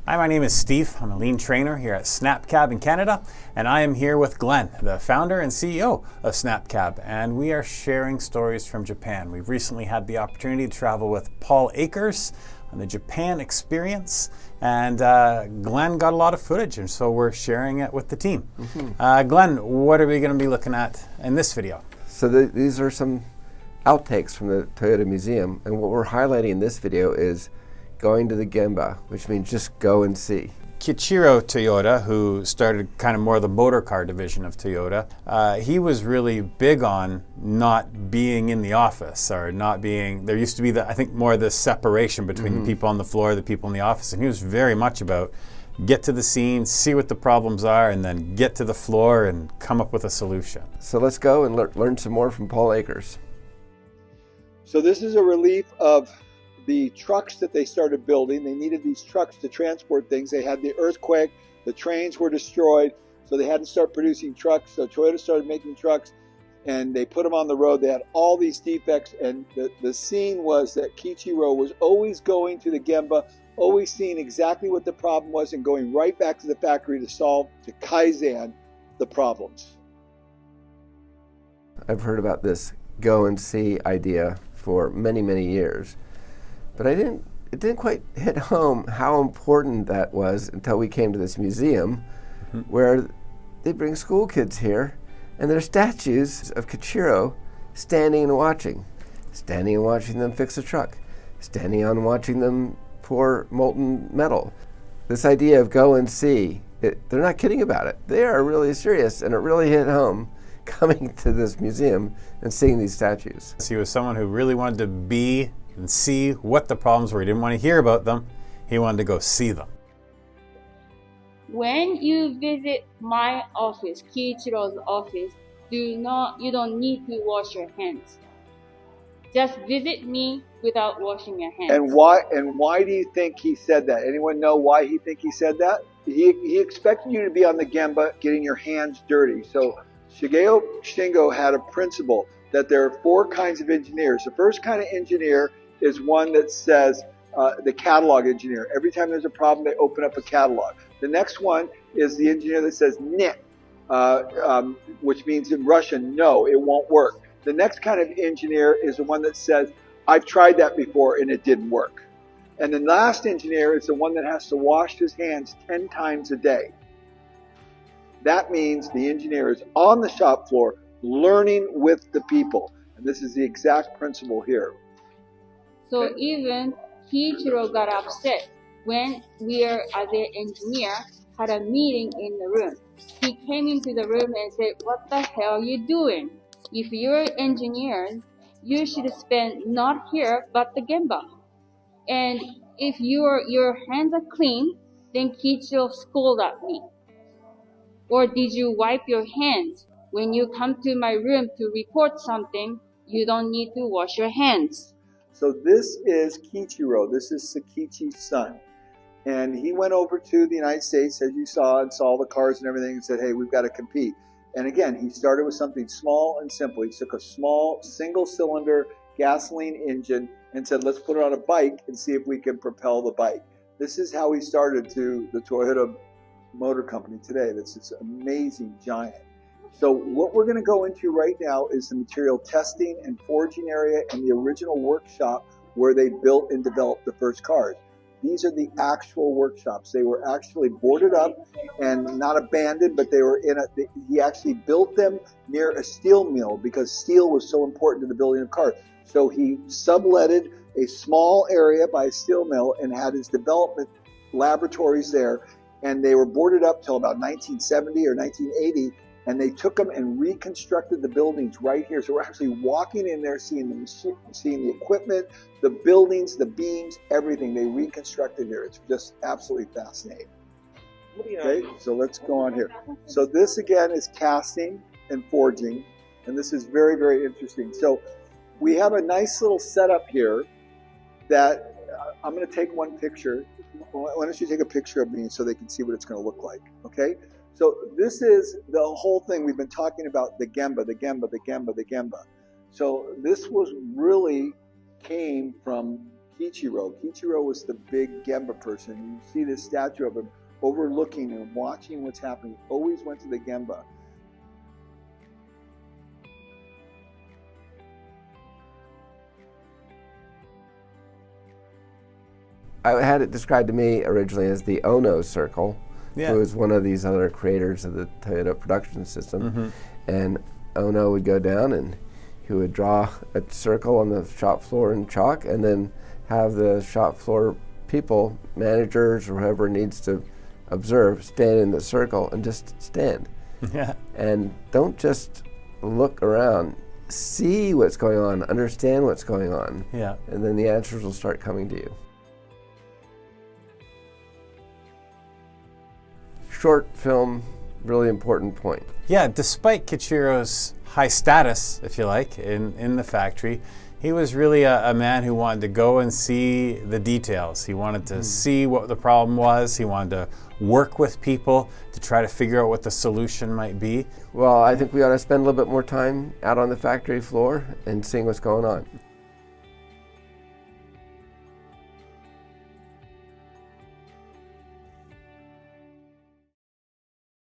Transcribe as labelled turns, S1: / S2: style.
S1: Hi, my name is Steve. I'm a lean trainer here at SnapCab in Canada, and I am here with Glenn, the founder and CEO of SnapCab, and we are sharing stories from Japan. We've recently had the opportunity to travel with Paul Akers on the Japan experience, and Glenn got a lot of footage, and so we're sharing it with the team. Glenn, what are we going to be looking at in this video?
S2: So these are some outtakes from the Toyota Museum, and what we're highlighting in this video is going to the Gemba, which means just go and see.
S1: Kiichiro Toyota, who started kind of more the motor car division of Toyota, he was really big on not being in the office, or not being, there used to be, I think, more of this separation between the people on the floor, the people in the office, and he was very much about get to the scene, see what the problems are, and then get to the floor and come up with a solution.
S2: So let's go and learn some more from Paul Akers.
S3: So this is a relief of the trucks that they started building. They needed these trucks to transport things. They had the earthquake, the trains were destroyed, so they had to start producing trucks. So Toyota started making trucks and they put them on the road. They had all these defects, and the scene was that Kiichiro was always going to the Gemba, always seeing exactly what the problem was and going right back to the factory to solve, to Kaizen the problems.
S2: I've heard about this go and see idea for many, many years. But it didn't quite hit home how important that was until we came to this museum where they bring school kids here and there's statues of Kiichiro standing and watching them fix a truck, standing and watching them pour molten metal. This idea of go and see, they're not kidding about it. They are really serious, and it really hit home coming to this museum and seeing these statues.
S1: He was someone who really wanted to be and see what the problems were. He didn't want to hear about them. He wanted to go see them.
S4: When you visit my office, Kiichiro's office, you don't need to wash your hands. Just visit me without washing your hands.
S3: And why do you think he said that? Anyone know why he said that? He expected you to be on the Gemba getting your hands dirty. So Shigeo Shingo had a principle that there are 4 kinds of engineers. The first kind of engineer is one that says, the catalog engineer. Every time there's a problem, they open up a catalog. The next one is the engineer that says "нет," which means in Russian, no, it won't work. The next kind of engineer is the one that says, I've tried that before and it didn't work. And the last engineer is the one that has to wash his hands 10 times a day. That means the engineer is on the shop floor learning with the people. And this is the exact principle here.
S4: So even Kiichiro got upset when we, as an engineer, had a meeting in the room. He came into the room and said, what the hell are you doing? If you're engineers, you should spend not here, but the Gemba. And if your hands are clean, then Kiichiro scolded at me. Or did you wipe your hands? When you come to my room to report something, you don't need to wash your hands.
S3: So this is Kiichiro. This is Sakichi's son. And he went over to the United States, as you saw, and saw the cars and everything and said, hey, we've got to compete. And again, he started with something small and simple. He took a small single-cylinder gasoline engine and said, let's put it on a bike and see if we can propel the bike. This is how he started to the Toyota Motor Company today. That's this amazing giant. So what we're going to go into right now is the material testing and forging area and the original workshop where they built and developed the first cars. These are the actual workshops. They were actually boarded up and not abandoned, but they were he actually built them near a steel mill because steel was so important to the building of cars. So he subletted a small area by a steel mill and had his development laboratories there. And they were boarded up till about 1970 or 1980. And they took them and reconstructed the buildings right here. So we're actually walking in there, seeing the machine, seeing the equipment, the buildings, the beams, everything they reconstructed here. It's just absolutely fascinating. Okay, so let's go on here. So this again is casting and forging, and this is very, very interesting. So we have a nice little setup here that I'm going to take one picture. Why don't you take a picture of me so they can see what it's going to look like, okay? So this is the whole thing. We've been talking about the Gemba, the Gemba, the Gemba, the Gemba. So this was really came from Kiichiro. Kiichiro was the big Gemba person. You see this statue of him overlooking and watching what's happening. Always went to the Gemba.
S2: I had it described to me originally as the Ono Circle, who was one of these other creators of the Toyota production system. And Ono would go down and he would draw a circle on the shop floor in chalk and then have the shop floor people, managers or whoever needs to observe, stand in the circle and just stand. And don't just look around. See what's going on, understand what's going on. And then the answers will start coming to you. Short film, really important point.
S1: Yeah, despite Kiichiro's high status, if you like, in the factory, he was really a man who wanted to go and see the details. He wanted to see what the problem was. He wanted to work with people to try to figure out what the solution might be.
S2: Well, I think we ought to spend a little bit more time out on the factory floor and seeing what's going on.